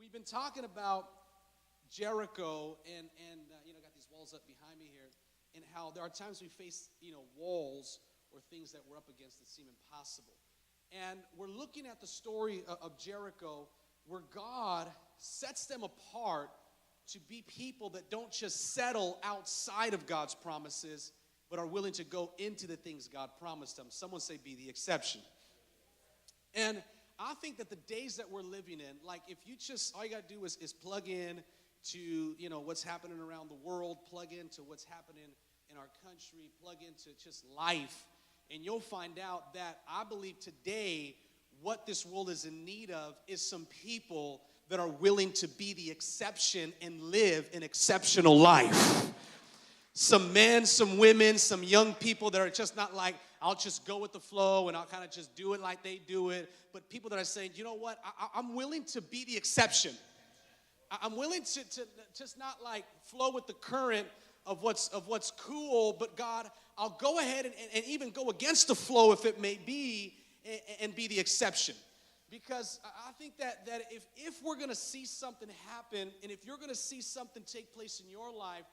We've been talking about Jericho and got these walls up behind me here, and how there are times we face, walls or things that we're up against that seem impossible. And we're looking at the story of Jericho, where God sets them apart to be people that don't just settle outside of God's promises, but are willing to go into the things God promised them. Someone say, be the exception. And I think that the days that we're living in, like if you just, all you got to do is plug in to, what's happening around the world, plug into what's happening in our country, plug into just life, and you'll find out that I believe today what this world is in need of is some people that are willing to be the exception and live an exceptional life. Some men, some women, some young people that are just not like, I'll just go with the flow and I'll kind of just do it like they do it. But people that are saying, you know what, I'm willing to be the exception. I'm willing to just not like flow with the current of what's cool, but God, I'll go ahead and even go against the flow if it may be, and be the exception. Because I think that if we're going to see something happen, and if you're going to see something take place in your life,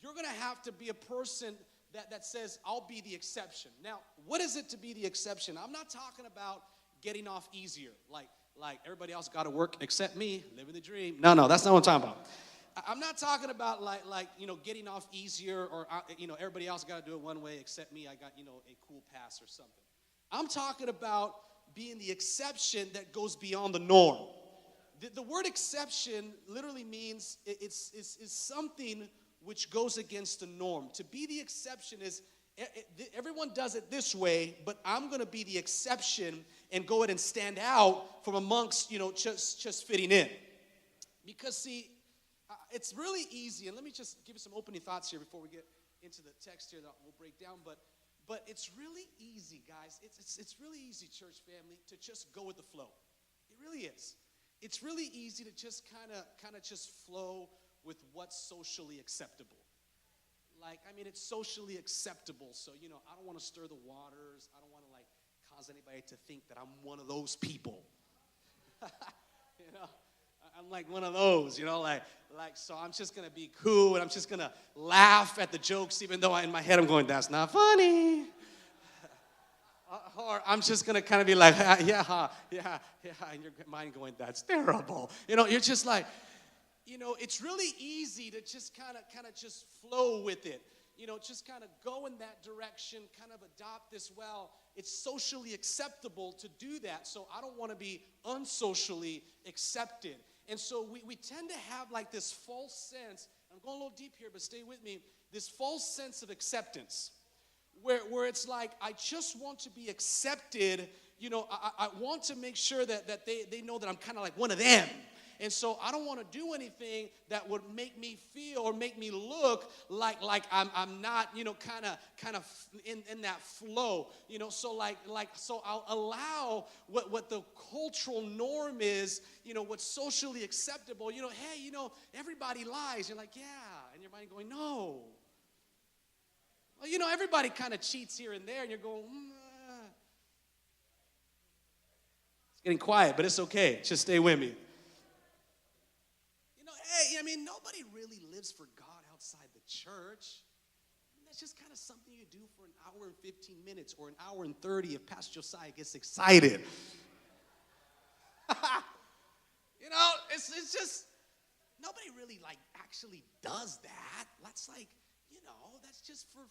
you're going to have to be a person that says, I'll be the exception. Now, what is it to be the exception? I'm not talking about getting off easier, like everybody else got to work except me, living the dream. No, that's not what I'm talking about. I'm not talking about like getting off easier, or everybody else got to do it one way except me. I got a cool pass or something. I'm talking about being the exception that goes beyond the norm. The word exception literally means it's something which goes against the norm. To be the exception is everyone does it this way, but I'm going to be the exception and go ahead and stand out from amongst just fitting in. Because see, it's really easy, and let me just give you some opening thoughts here before we get into the text here that we'll break down. But it's really easy, guys. It's really easy, church family, to just go with the flow. It really is. It's really easy to just kind of just flow with what's socially acceptable. It's socially acceptable, so I don't want to stir the waters. I don't want to cause anybody to think that I'm one of those people. I'm like one of those, so I'm just going to be cool, and I'm just going to laugh at the jokes, even though in my head I'm going, that's not funny. Or I'm just going to kind of be like, yeah, and your mind going, that's terrible. You're just like, it's really easy to just kind of just flow with it. Just kind of go in that direction, kind of adopt this. Well, it's socially acceptable to do that, so I don't want to be unsocially accepted. And so we tend to have this false sense, I'm going a little deep here, but stay with me, this false sense of acceptance, where it's like, I just want to be accepted, I want to make sure that they know that I'm kind of like one of them. And so I don't want to do anything that would make me feel or make me look like I'm not, kind of in that flow. So I'll allow what the cultural norm is, what's socially acceptable. Hey, everybody lies. You're like, yeah. And your mind going, no. Well, everybody kind of cheats here and there. And you're going, It's getting quiet, but it's okay. Just stay with me. Hey, nobody really lives for God outside the church. That's just kind of something you do for an hour and 15 minutes or an hour and 30 if Pastor Josiah gets excited. It's just, nobody really actually does that. That's that's just for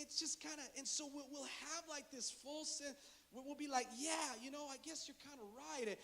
it's just kind of, and so we'll have this full sense. We'll be like, yeah, I guess you're kind of right,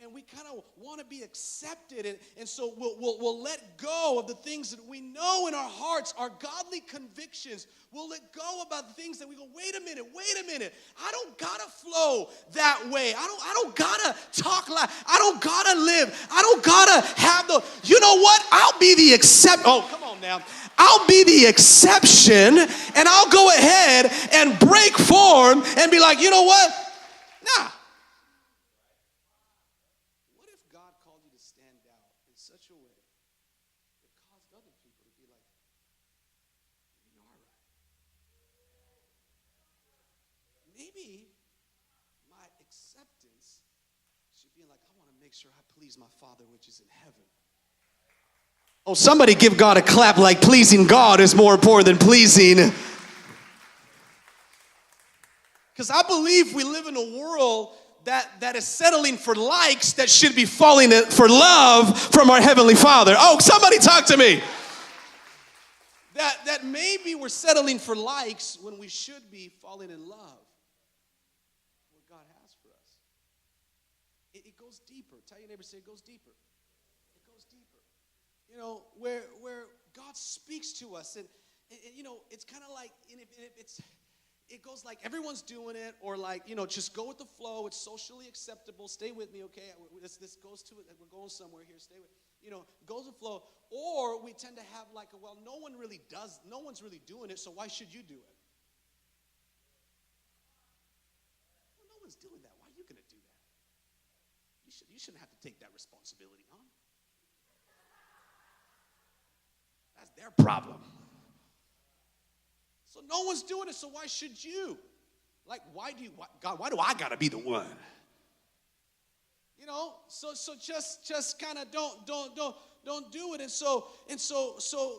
and we kind of want to be accepted, and so we'll let go of the things that we know in our hearts, our godly convictions. We'll let go about the things that we go, wait a minute, I don't gotta flow that way. I don't gotta talk like, I don't gotta live, I don't gotta have the, you know what? I'll be the exception. Oh, come on now. I'll be the exception, and I'll go ahead and break form and be like, you know what? Nah. What if God called you to stand out in such a way that caused other people to be like, you are right. Maybe my acceptance sure I please my Father which is in heaven. Oh, somebody give God a clap like pleasing God is more important than pleasing. Because I believe we live in a world that is settling for likes that should be falling for love from our Heavenly Father. Oh, somebody talk to me. That maybe we're settling for likes when we should be falling in love. What God has for us. It goes deeper. Tell your neighbor, say it goes deeper. It goes deeper. You know, where God speaks to us, and you know, it's kind of like, it goes like everyone's doing it, or like, you know, just go with the flow. It's socially acceptable. Stay with me, okay? This goes to it. We're going somewhere here. Stay with, you know, goes with the flow. Or we tend to have like, well, no one's really doing it, so why should you do it? Well, no one's doing that. Why are you going to do that? You shouldn't have to take that responsibility on. That's their problem. So no one's doing it, so why should you? Like, God, why do I gotta be the one? You know, so just kind of don't do it. And so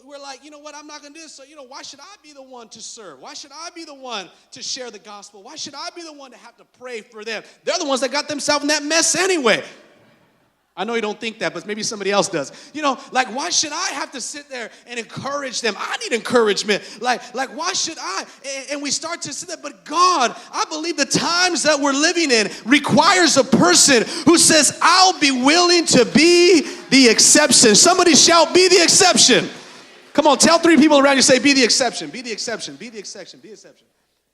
we're like, you know what, I'm not gonna do this. So, you know, why should I be the one to serve? Why should I be the one to share the gospel? Why should I be the one to have to pray for them? They're the ones that got themselves in that mess anyway. I know you don't think that, but maybe somebody else does. You know, like, why should I have to sit there and encourage them? I need encouragement. Like why should I? And we start to sit there, but God, I believe the times that we're living in requires a person who says, I'll be willing to be the exception. Somebody shout, be the exception. Come on, tell 3 people around you, say, be the exception, be the exception, be the exception, be the exception.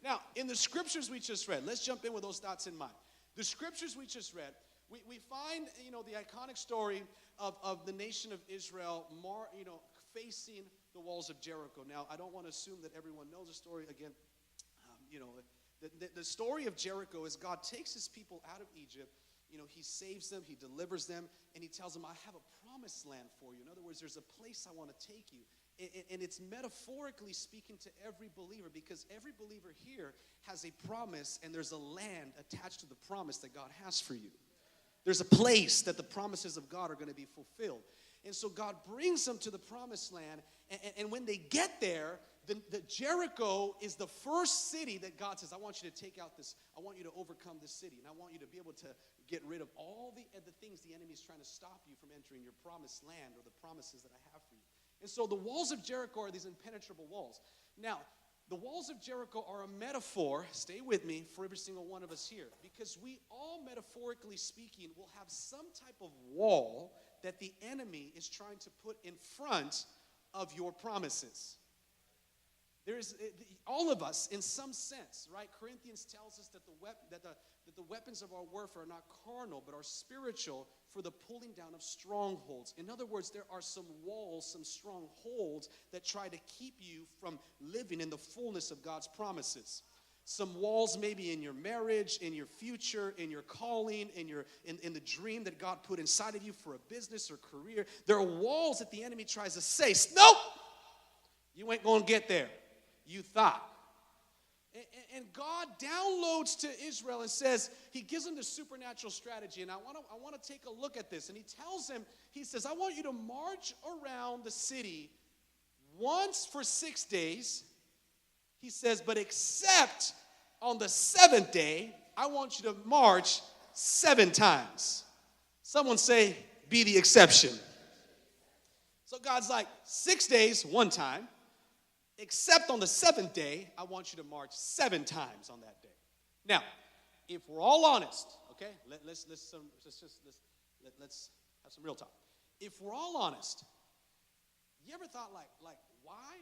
Now, in the scriptures we just read, let's jump in with those thoughts in mind. The scriptures we just read, we find, you know, the iconic story of the nation of Israel, facing the walls of Jericho. Now, I don't want to assume that everyone knows the story. Again, you know, the story of Jericho is God takes his people out of Egypt. You know, he saves them, he delivers them, and he tells them, I have a promised land for you. In other words, there's a place I want to take you. And it's metaphorically speaking to every believer, because every believer here has a promise, and there's a land attached to the promise that God has for you. There's a place that the promises of God are going to be fulfilled. And so God brings them to the promised land. And when they get there, the Jericho is the first city that God says, I want you to take out this, I want you to overcome this city. And I want you to be able to get rid of all the things the enemy is trying to stop you from entering your promised land, or the promises that I have for you. And so the walls of Jericho are these impenetrable walls. Now, the walls of Jericho are a metaphor, stay with me, for every single one of us here. Because we all, metaphorically speaking, will have some type of wall that the enemy is trying to put in front of your promises. There's all of us, in some sense, right? Corinthians tells us that the weapons of our warfare are not carnal, but are spiritual, for the pulling down of strongholds. In other words, there are some walls, some strongholds that try to keep you from living in the fullness of God's promises. Some walls maybe in your marriage, in your future, in your calling, in the dream that God put inside of you for a business or career. There are walls that the enemy tries to say, nope, you ain't going to get there. You thought. And God downloads to Israel and says, he gives them the supernatural strategy. And I want to take a look at this. And he tells them, he says, I want you to march around the city once for 6 days. He says, but except on the 7th day, I want you to march 7 times. Someone say, be the exception. So God's like, 6 days, 1 time. Except on the 7th day, I want you to march 7 times on that day. Now, if we're all honest, okay, let's have some real talk. If we're all honest, you ever thought like why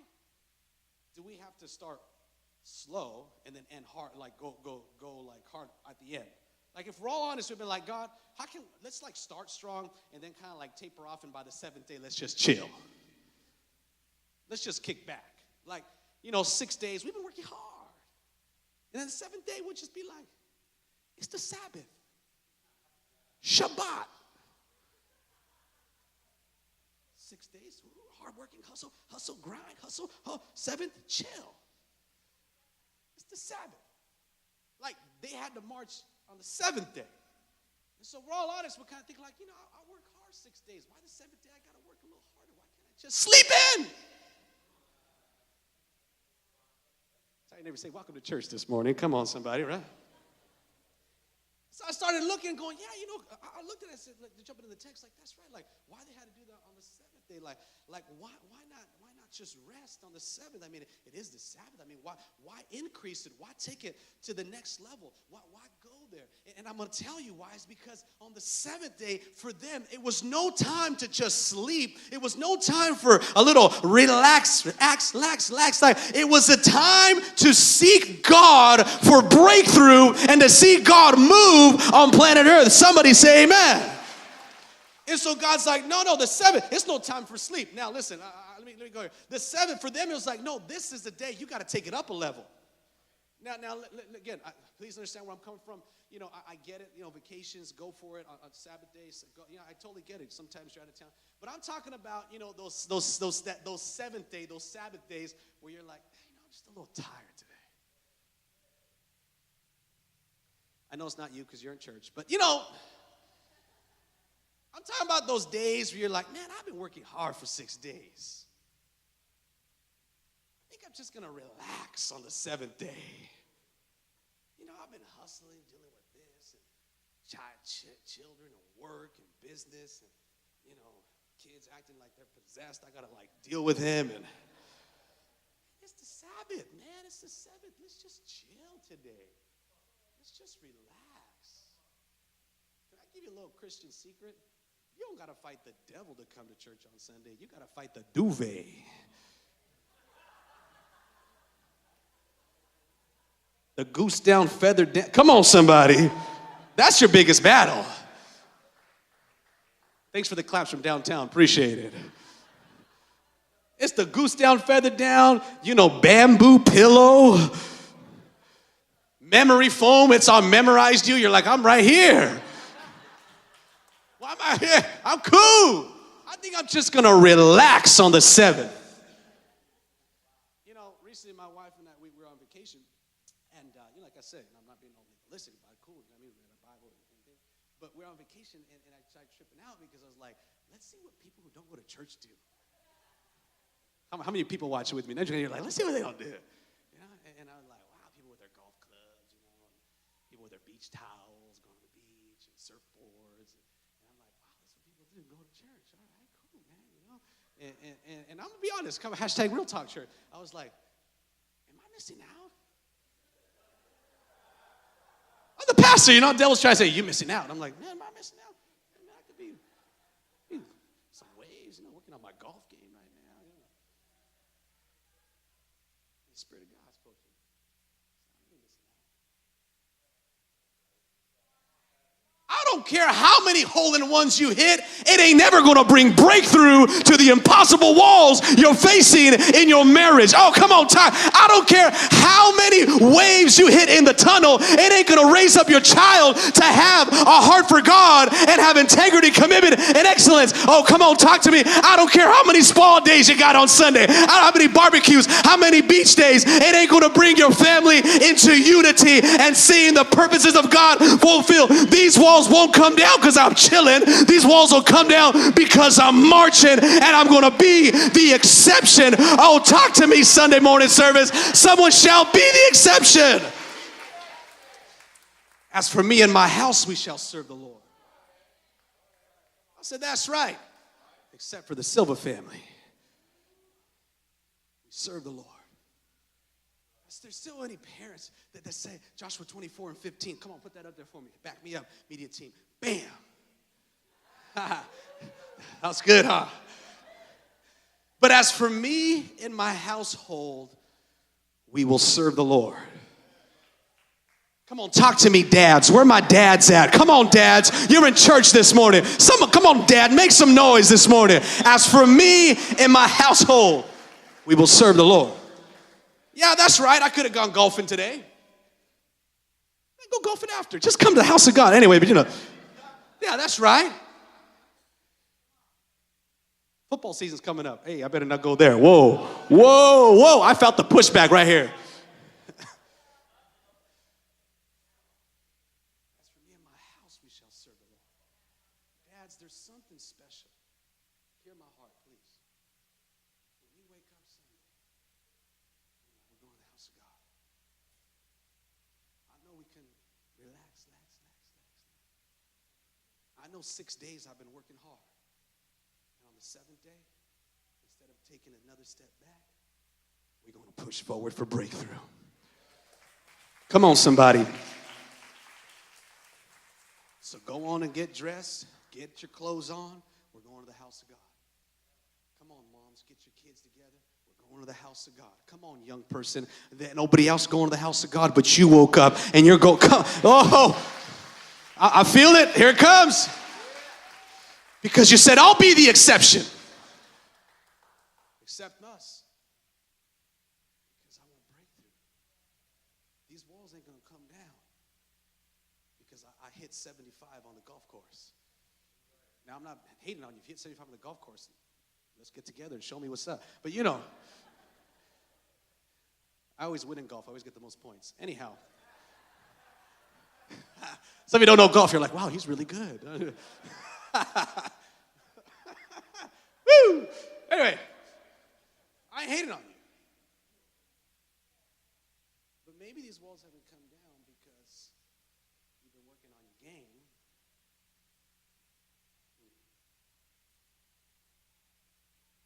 do we have to start slow and then end hard, like go like hard at the end? Like, if we're all honest, we've been like, God, let's like start strong and then kind of like taper off, and by the 7th day, let's just chill. Let's just kick back. Like, 6 days, we've been working hard. And then the 7th day would just be like, it's the Sabbath. Shabbat. 6 days, hard working, hustle, grind, hustle. 7th, chill. It's the Sabbath. Like, they had to march on the 7th day. So we're all honest. We're kind of thinking like, I work hard 6 days. Why the seventh day I got to work a little harder? Why can't I just sleep in? That's how you never say, welcome to church this morning. Come on, somebody, right? So I started looking and going, I looked at it and said, like, to jump into the text, like, that's right. Like, why they had to do that on the seventh day? Like why not just rest on the seventh? I mean, it is the Sabbath. I mean, why increase it? Why take it to the next level? Why go there? And I'm going to tell you why. It's because on the seventh day, for them, it was no time to just sleep. It was no time for a little relax. Like, it was a time to seek God for breakthrough and to see God move on planet Earth. Somebody say amen. And so God's like, no, the seventh, it's no time for sleep. Now, listen, let me go here. The seventh, for them, it was like, no, this is the day. You got to take it up a level. Now, again, please understand where I'm coming from. I get it. Vacations, go for it on Sabbath days. I totally get it. Sometimes you're out of town. But I'm talking about, those seventh day, those Sabbath days where you're like, I'm just a little tired today. I know it's not you because you're in church, but I'm talking about those days where you're like, man, I've been working hard for 6 days. I think I'm just going to relax on the seventh day. I've been hustling, dealing with this, and children and work and business, and, kids acting like they're possessed. I got to, deal with him. And it's the Sabbath, man. It's the seventh. Let's just chill today. Let's just relax. Can I give you a little Christian secret? You don't got to fight the devil to come to church on Sunday. You got to fight the duvet. The goose down, feather down. Come on, somebody. That's your biggest battle. Thanks for the claps from downtown. Appreciate it. It's the goose down, feather down, bamboo pillow, memory foam. It's all memorized you. You're like, I'm right here. Why am I here? I'm cool. I think I'm just going to relax on the seventh. Recently my wife and I, we were on vacation. And, like I said, I'm not being all legalistic about it. Cool. We read the Bible and everything. But we're on vacation, and I started tripping out because I was like, let's see what people who don't go to church do. How many people watch it with me? And you're like, let's see what they don't do. And I was like, wow, people with their golf clubs, and people with their beach towels going to the beach and surfboards. And I'm like, wow, that's what people do, go to church. All right, cool, man, And I'm going to be honest, come hashtag real talk church. I was like, am I missing out? I'm the pastor, devil's trying to say, you're missing out. I'm like, man, am I missing out? Man, I could be some waves, working on my golf game right now. The Spirit of God spoke to me. I'm missing out. I don't care how many hole-in-ones you hit, it ain't never going to bring breakthrough to the impossible walls you're facing in your marriage. Oh, come on, Ty. I don't care how many waves you hit in the tunnel, it ain't going to raise up your child to have a heart for God and have integrity, commitment, and excellence. Oh, come on, talk to me. I don't care how many spa days you got on Sunday, how many barbecues, how many beach days, it ain't going to bring your family into unity and seeing the purposes of God fulfilled. These walls won't come down because I'm chilling. These walls will come down because I'm marching, and I'm going to be the exception. Oh, talk to me, Sunday morning service. Someone shall be the exception. As for me and my house, we shall serve the Lord. I said, that's right. Except for the Silva family. We serve the Lord. There's still any parents that say, Joshua 24 and 15. Come on, put that up there for me. Back me up, media team. Bam. That's good, huh? But as for me and my household, we will serve the Lord. Come on, talk to me, dads. Where my dads at? Come on, dads. You're in church this morning. Come on, dad. Make some noise this morning. As for me and my household, we will serve the Lord. Yeah, that's right. I could have gone golfing today. I'd go golfing after. Just come to the house of God. Anyway, but yeah, that's right. Football season's coming up. Hey, I better not go there. Whoa, whoa, whoa. I felt the pushback right here. As for me and my house, we shall serve the Lord. Dads, there's something special. Hear my heart, please. When we wake up Sunday, we're going to the house of God. I know we can relax. I know 6 days I've been working hard. And on the seventh day, instead of taking another step back, we're going to push forward for breakthrough. Come on, somebody. So go on and get dressed. Get your clothes on. We're going to the house of God. Come on, moms. Get your kids together. We're going to the house of God. Come on, young person. Nobody else going to the house of God, but you woke up and you're going, come. Oh, I feel it. Here it comes. Because you said, I'll be the exception. Except us. Because I want breakthrough. These walls ain't going to come down. Because I hit 75 on the golf course. Now, I'm not hating on you. If you hit 75 on the golf course, let's get together and show me what's up. But you know, I always win in golf. I always get the most points. Anyhow. Some of you don't know golf. You're like, wow, he's really good. Woo! Anyway, I ain't hating on you. But maybe these walls haven't come down because you've been working on your game.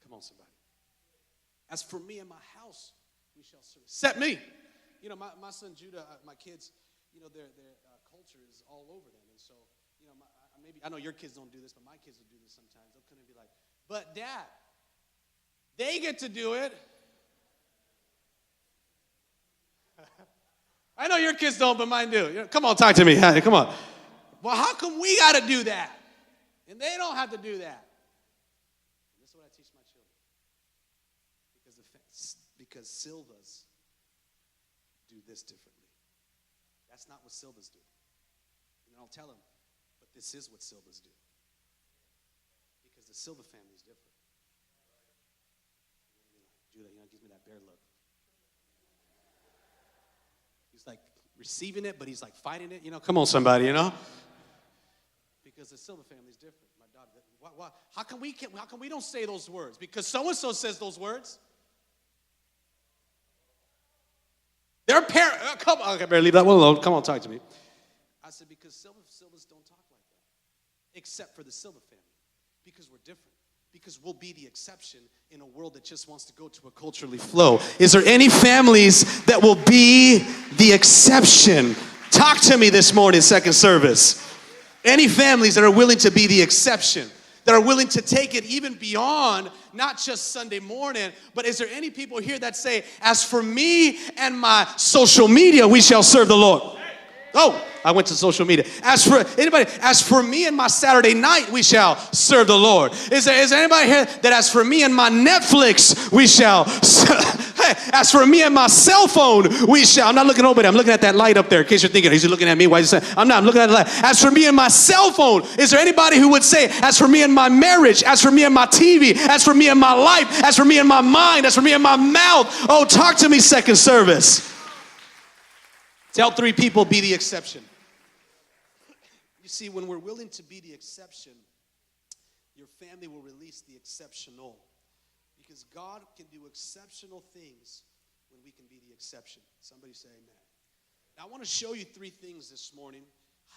Come on, somebody. As for me and my house, we shall serve. Except me. You know, my son Judah, my kids, you know, their culture is all over them. And so, you know, maybe, I know your kids don't do this, but my kids will do this sometimes. They'll come and be like, but Dad, they get to do it. I know your kids don't, but mine do. You know, come on, talk to me. Come on. Well, how come we got to do that? And they don't have to do that. And this is what I teach my children. Because Silvas do this differently. That's not what Silvas do. And I'll tell them, but this is what Silvas do. Because the Silva family is different. Judah, you know, gives me that bear look. He's like receiving it, but he's like fighting it. You know, come on, somebody, you know. Because the Silva family is different. My daughter, how come we don't say those words? Because so-and-so says those words. Their parents, come on, I better leave that one alone. Come on, talk to me. I said, because Silvas don't talk like that. Except for the Silva family. Because we're different. Because we'll be the exception in a world that just wants to go to a culturally flow. Is there any families that will be the exception? Talk to me this morning, second service. Any families that are willing to be the exception, that are willing to take it even beyond not just Sunday morning, but is there any people here that say, as for me and my social media, we shall serve the Lord? Oh, I went to social media. As for me and my Saturday night, we shall serve the Lord. Is there anybody here that as for me and my Netflix, we shall as for me and my cell phone, we shall. I'm not looking over there. I'm looking at that light up there. In case you're thinking, is he looking at me? Why is he saying? I'm not. I'm looking at the light. As for me and my cell phone, is there anybody who would say, as for me and my marriage, as for me and my TV, as for me and my life, as for me and my mind, as for me and my mouth? Oh, talk to me, second service. Tell 3 people, be the exception. You see, when we're willing to be the exception, your family will release the exceptional. Because God can do exceptional things when we can be the exception. Somebody say amen. Now, I want to show you 3 things this morning.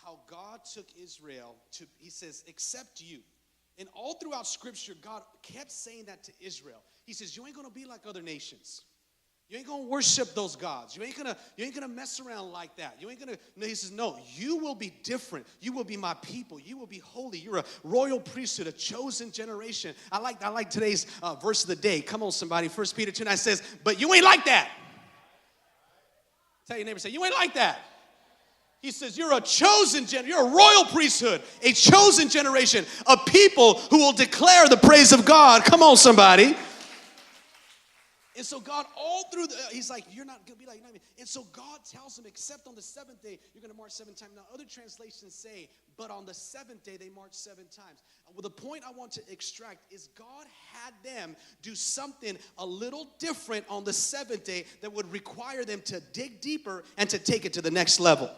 How God took Israel to, he says, except you. And all throughout Scripture, God kept saying that to Israel. He says, you ain't going to be like other nations. You ain't gonna worship those gods. You ain't gonna mess around like that. You ain't gonna. No, he says, no, you will be different. You will be my people. You will be holy. You're a royal priesthood, a chosen generation. I like today's verse of the day. Come on, somebody. 1 Peter 2:9 says, but you ain't like that. Tell your neighbor, say, you ain't like that. He says, you're a chosen you're a royal priesthood, a chosen generation, a people who will declare the praise of God. Come on, somebody. And so God, all through he's like, you're not going to be like, you know what I mean? And so God tells him, except on the 7th day, you're going to march 7 times. Now, other translations say, but on the 7th day, they march 7 times. Well, the point I want to extract is God had them do something a little different on the 7th day that would require them to dig deeper and to take it to the next level.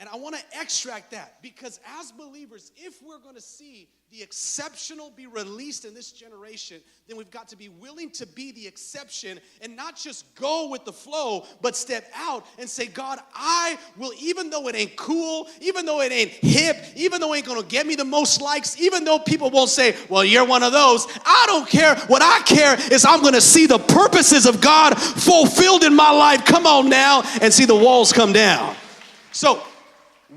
And I want to extract that because as believers, if we're going to see the exceptional be released in this generation, then we've got to be willing to be the exception and not just go with the flow, but step out and say, God, I will, even though it ain't cool, even though it ain't hip, even though it ain't going to get me the most likes, even though people won't say, well, you're one of those. I don't care. What I care is I'm going to see the purposes of God fulfilled in my life. Come on now and see the walls come down. So,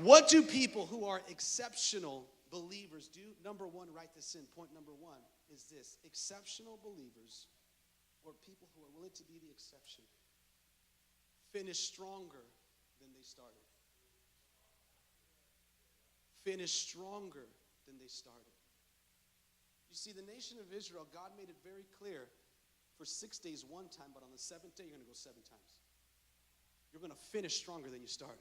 what do people who are exceptional believers do? Number one, write this in. Point number one is this. Exceptional believers, or people who are willing to be the exception, finish stronger than they started. Finish stronger than they started. You see, the nation of Israel, God made it very clear, for 6 days one time, but on the seventh day, you're going to go 7 times. You're going to finish stronger than you started.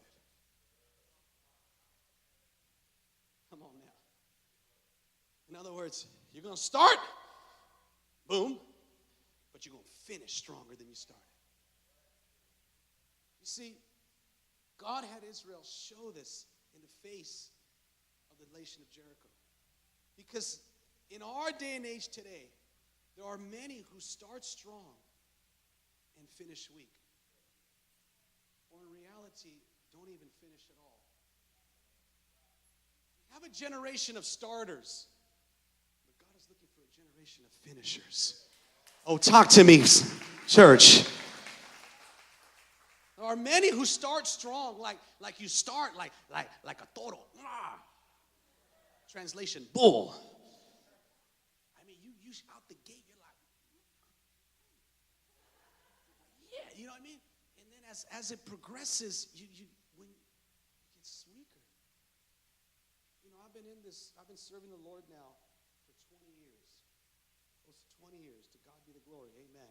Come on now. In other words, you're going to start, boom, but you're going to finish stronger than you started. You see, God had Israel show this in the face of the nation of Jericho. Because in our day and age today, there are many who start strong and finish weak. Or in reality, don't even finish at all. Have a generation of starters, but God is looking for a generation of finishers. Oh, talk to me, church. There are many who start strong, like you start like a toro. Translation, bull. I mean, you out the gate, you're like, yeah, you know what I mean? And then as it progresses, when it gets weaker. I've been serving the Lord now for 20 years. Close to 20 years. To God be the glory. Amen.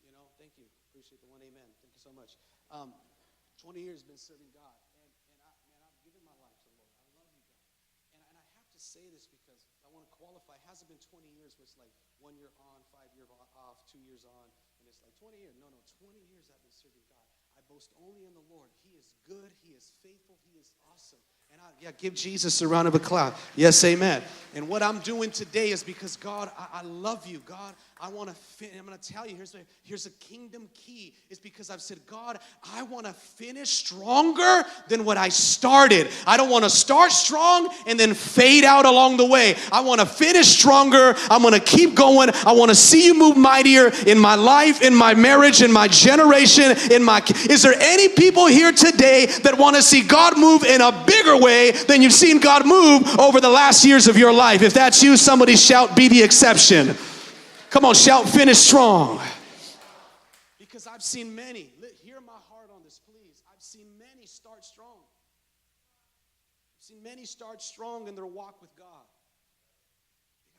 You know, thank you. Appreciate the one amen. Thank you so much. 20 years been serving God. And I've given my life to the Lord. I love you, God. And I have to say this because I want to qualify. It hasn't been 20 years where it's like 1 year on, 5 years off, 2 years on. And it's like 20 years. No, 20 years I've been serving God. I boast only in the Lord. He is good. He is faithful. He is awesome. And give Jesus a round of applause. Yes, amen. And what I'm doing today is because, God, I love you. God, I'm going to tell you, here's a kingdom key. It's because I've said, God, I want to finish stronger than what I started. I don't want to start strong and then fade out along the way. I want to finish stronger. I'm going to keep going. I want to see you move mightier in my life, in my marriage, in my generation, Is there any people here today that want to see God move in a bigger way than you've seen God move over the last years of your life? If that's you, somebody shout, be the exception. Come on, shout, finish strong. Because I've seen many, hear my heart on this, please. I've seen many start strong. I've seen many start strong in their walk with God.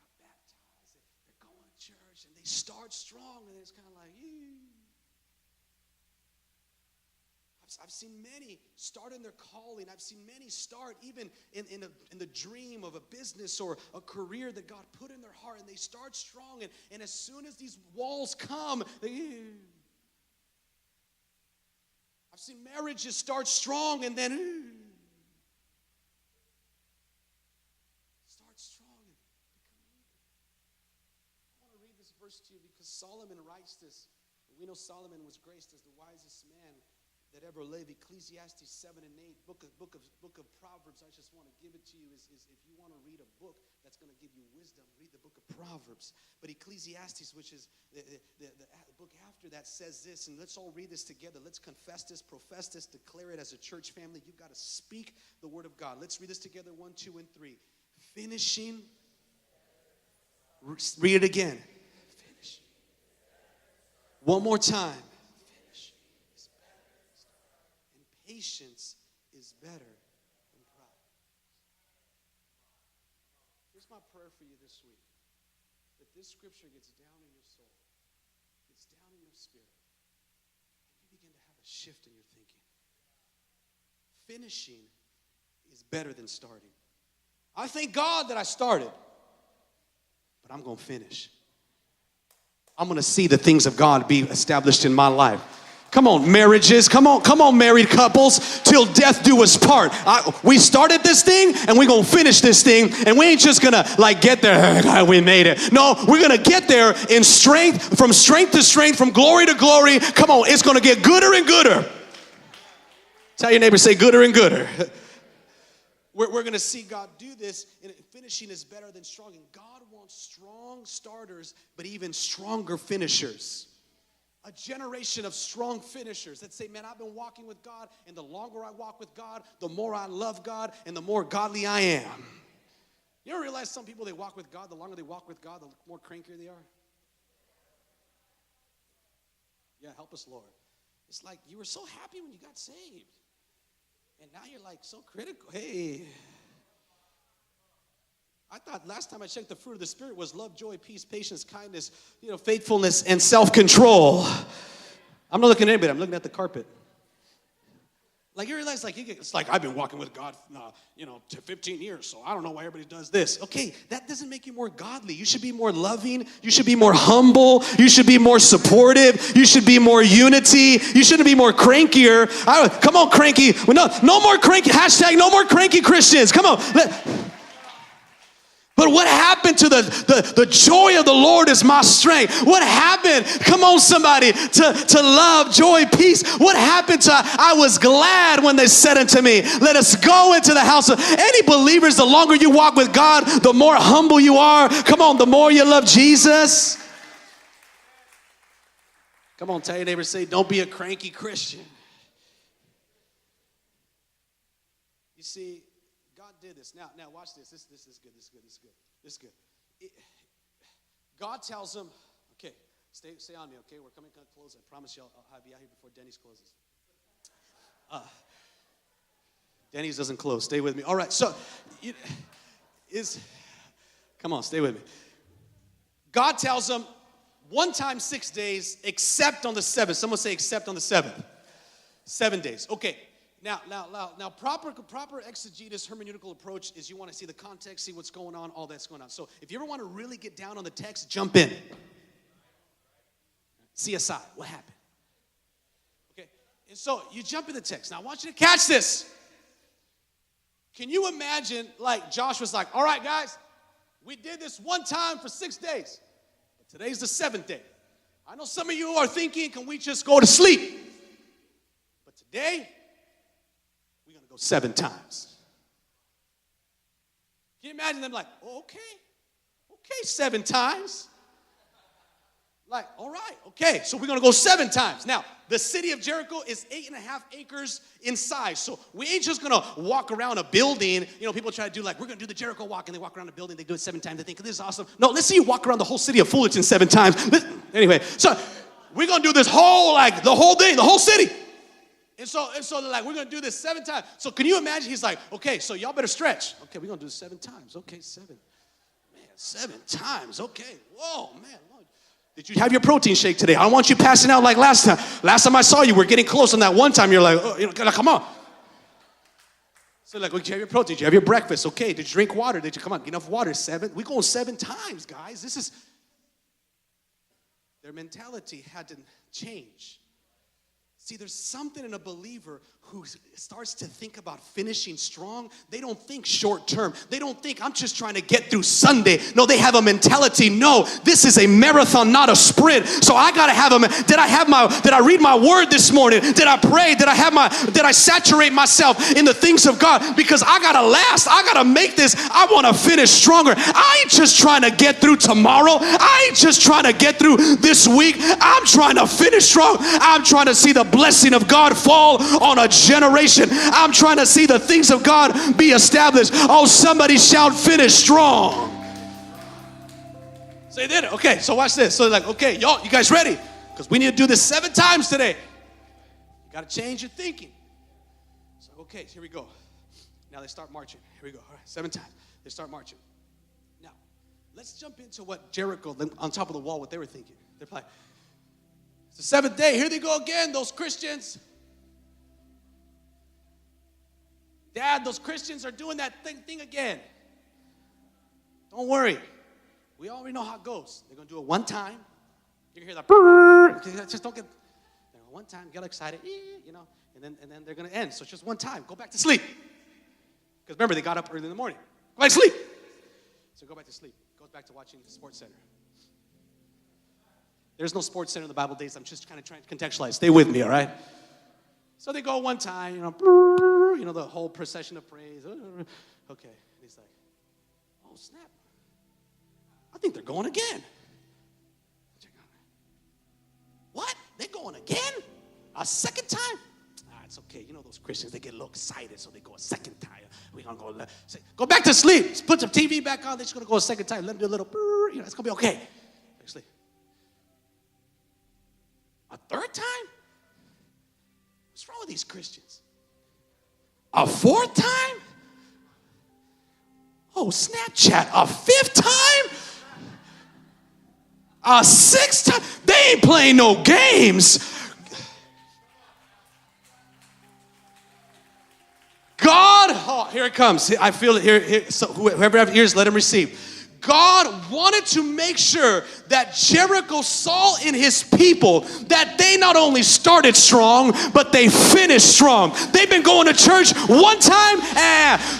They got baptized, they're going to church, and they start strong, and it's kind of like, I've seen many start in their calling. I've seen many start even in the dream of a business or a career that God put in their heart, and they start strong, and as soon as these walls come, I've seen marriages start strong and then start strong and become weak. I want to read this verse to you because Solomon writes this. We know Solomon was graced as the wisest man that ever lived. Ecclesiastes 7 and 8, book of Proverbs. I just want to give it to you is if you want to read a book that's going to give you wisdom, read the book of Proverbs. But Ecclesiastes, which is the book after that, says this, and let's all read this together. Let's confess this, profess this, declare it as a church family. You've got to speak the word of God. Let's read this together, 1, 2, and 3. Finishing. Read it again. Finish. One more time. Patience is better than pride. Here's my prayer for you this week. That this scripture gets down in your soul, gets down in your spirit, and you begin to have a shift in your thinking. Finishing is better than starting. I thank God that I started, but I'm going to finish. I'm going to see the things of God be established in my life. Come on, marriages. Come on, married couples. Till death do us part. We started this thing, and we're going to finish this thing. And we ain't just going to, like, get there. We made it. No, we're going to get there in strength, from strength to strength, from glory to glory. Come on, it's going to get gooder and gooder. Tell your neighbor, say gooder and gooder. We're going to see God do this, and finishing is better than strong. And God wants strong starters, but even stronger finishers. A generation of strong finishers that say, man, I've been walking with God, and the longer I walk with God, the more I love God, and the more godly I am. You ever realize some people, they walk with God, the longer they walk with God, the more crankier they are? Yeah, help us, Lord. It's like you were so happy when you got saved, and now you're like so critical. Hey, I thought last time I checked, the fruit of the Spirit was love, joy, peace, patience, kindness, faithfulness, and self-control. I'm not looking at anybody. I'm looking at the carpet. Like, you realize, like, it's like, I've been walking with God, 15 years, so I don't know why everybody does this. Okay, that doesn't make you more godly. You should be more loving. You should be more humble. You should be more supportive. You should be more unity. You shouldn't be more crankier. Come on, cranky. No more cranky. Hashtag no more cranky Christians. Come on. But what happened to the joy of the Lord is my strength? What happened, come on somebody, to love, joy, peace? What happened to, I was glad when they said unto me, let us go into the house of, any believers, the longer you walk with God, the more humble you are. Come on, the more you love Jesus. Come on, tell your neighbor, say, don't be a cranky Christian. You see, did this. Now watch this. This is good. This is good. God tells them, okay, stay on me, okay? We're coming to close. I promise you I'll be out here before Denny's closes. Denny's doesn't close. Stay with me. All right, so come on, stay with me. God tells them, one time 6 days, except on the seventh. Someone say except on the seventh. 7 days. Okay. Now, proper exegesis, hermeneutical approach is you want to see the context, see what's going on, all that's going on. So if you ever want to really get down on the text, jump in. CSI, what happened? Okay, and so you jump in the text. Now I want you to catch this. Can you imagine, like Joshua's like, all right, guys, we did this one time for 6 days, but today's the 7th day. I know some of you are thinking, can we just go to sleep? But today, go 7 times. Can you imagine them like, oh, okay, 7 times. Like, all right, okay, so we're going to go 7 times. Now, the city of Jericho is 8.5 acres in size. So we ain't just going to walk around a building. People try to do like, we're going to do the Jericho walk, and they walk around a building, they do it 7 times, they think, this is awesome. No, let's see you walk around the whole city of Fullerton 7 times. Anyway, so we're going to do this whole, like, the whole day, the whole city. And so they're like, we're going to do this 7 times. So can you imagine? He's like, okay, so y'all better stretch. Okay, we're going to do this 7 times. Okay, 7. Man, 7 times. Okay. Whoa, man. Did you have your protein shake today? I don't want you passing out like last time. Last time I saw you, we're getting close on that one time. You're like, oh, come on. So like, did you have your protein? Did you have your breakfast? Okay, did you drink water? Did you, come on, enough water? 7. We're going 7 times, guys. Their mentality had to change. See, there's something in a believer who starts to think about finishing strong. They don't think short term. They don't think, I'm just trying to get through Sunday. No, they have a mentality. No, this is a marathon, not a sprint. So I got to have did I read my word this morning? Did I pray? Did I saturate myself in the things of God? Because I got to last. I got to make this. I want to finish stronger. I ain't just trying to get through tomorrow. I ain't just trying to get through this week. I'm trying to finish strong. I'm trying to see the blessing of God fall on a generation. I'm trying to see the things of God be established. Oh, somebody shout, finish strong. So they did it. Okay, so watch this. So they're like, okay, y'all, you guys ready? Because we need to do this 7 times today. You got to change your thinking. So, okay, here we go. Now they start marching. Here we go. All right, 7 times. They start marching. Now, let's jump into what Jericho, on top of the wall, what they were thinking. They're like, it's the 7th day. Here they go again, those Christians. Dad, those Christians are doing that thing again. Don't worry. We already know how it goes. They're going to do it one time. You're going to hear that. Just don't get. one time, get excited, you know, and then they're going to end. So it's just one time. Go back to sleep. Because remember, they got up early in the morning. Go back to sleep. So go back to sleep. Goes back to watching Sports Center. There's no Sports Center in the Bible days. I'm just kind of trying to contextualize. Stay with me, all right? So they go one time, you know, the whole procession of praise. Okay. And he's like, oh, snap. I think they're going again. What? They're going again? A second time? It's okay. You know those Christians, they get a little excited, so they go a second time. We're going to go back to sleep. Just put the TV back on. They're just going to go a second time. Let them do a little, you know, it's going to be okay. Sleep. A third time? What's wrong with these Christians? A fourth time? Oh, Snapchat. A fifth time? A sixth time? They ain't playing no games. God, oh, here it comes. I feel it here. So whoever have ears, let him receive. God wanted to make sure that Jericho saw in his people that they not only started strong, but they finished strong. They've been going to church one time,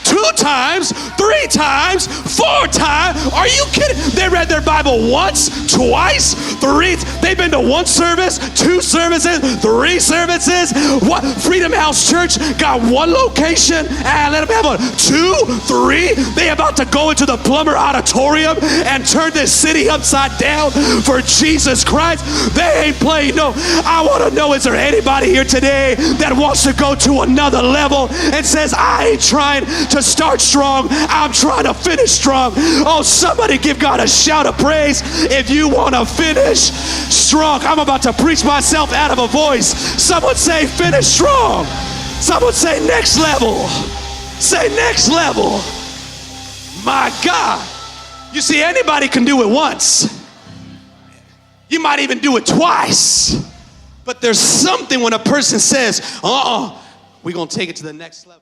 two times, three times, four times. Are you kidding? They read their Bible once, twice, three. They've been to one service, two services, three services. What? Freedom House Church got one location. Let them have one, two, three. They about to go into the Plumber Auditorium and turn this city upside down for Jesus Christ. They ain't playing no. I want to know, is there anybody here today that wants to go to another level and says, I ain't trying to start strong, I'm trying to finish strong? Oh, somebody give God a shout of praise if you want to finish strong. I'm about to preach myself out of a voice. Someone say finish strong. Someone say next level. Say next level. My God. You see, anybody can do it once. You might even do it twice. But there's something when a person says, we're going to take it to the next level.